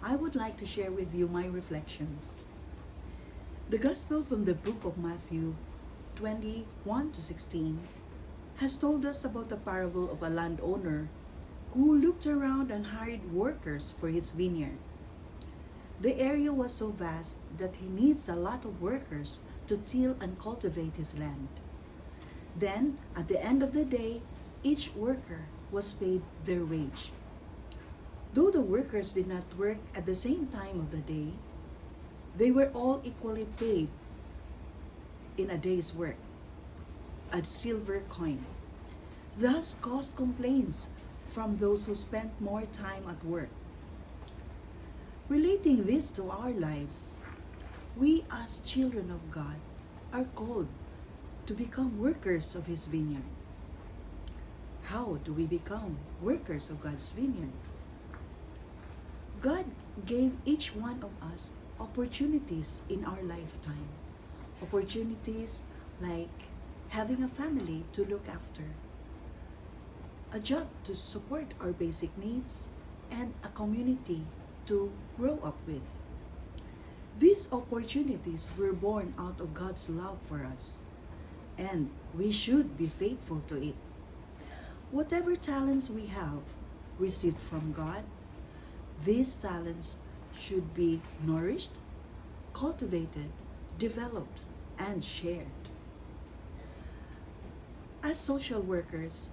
I would like to share with you my reflections. The Gospel from the book of Matthew 21 to 16 has told us about the parable of a landowner who looked around and hired workers for his vineyard. The area was so vast that he needs a lot of workers to till and cultivate his land. Then, at the end of the day, each worker was paid their wage. Though the workers did not work at the same time of the day, they were all equally paid in a day's work, a silver coin. Thus caused complaints from those who spent more time at work. Relating this to our lives, we as children of God are called to become workers of His vineyard. How do we become workers of God's vineyard? God gave each one of us opportunities in our lifetime. Opportunities like having a family to look after, a job to support our basic needs, and a community to grow up with. These opportunities were born out of God's love for us, and we should be faithful to it. Whatever talents we have received from God, these talents should be nourished, cultivated, developed, and shared. As social workers,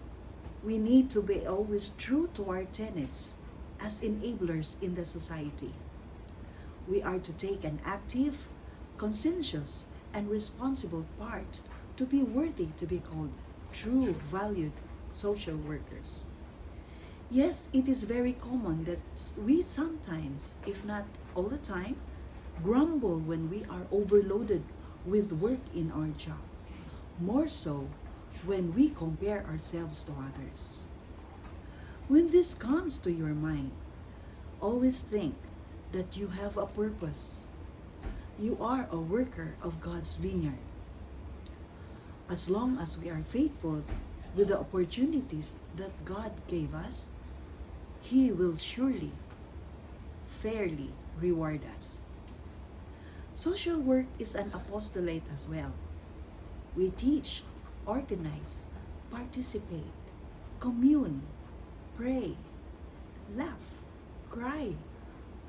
we need to be always true to our tenets as enablers in the society. We are to take an active, conscientious, and responsible part to be worthy to be called true, valued social workers. Yes, it is very common that we sometimes, if not all the time, grumble when we are overloaded with work in our job. More so when we compare ourselves to others. When this comes to your mind, always think that you have a purpose. You are a worker of God's vineyard. As long as we are faithful with the opportunities that God gave us, He will surely, fairly reward us. Social work is an apostolate as well. We teach, organize, participate, commune, pray, laugh, cry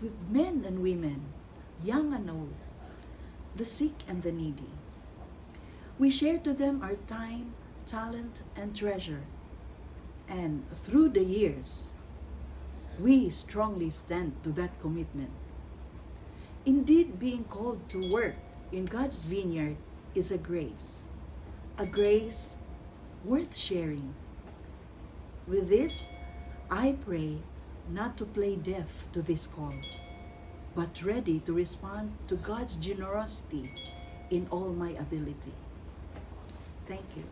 with men and women, young and old, the sick and the needy. We share to them our time, talent, and treasure. And through the years, we strongly stand to that commitment. Indeed, being called to work in God's vineyard is a grace worth sharing. With this, I pray not to play deaf to this call, but ready to respond to God's generosity in all my ability. Thank you.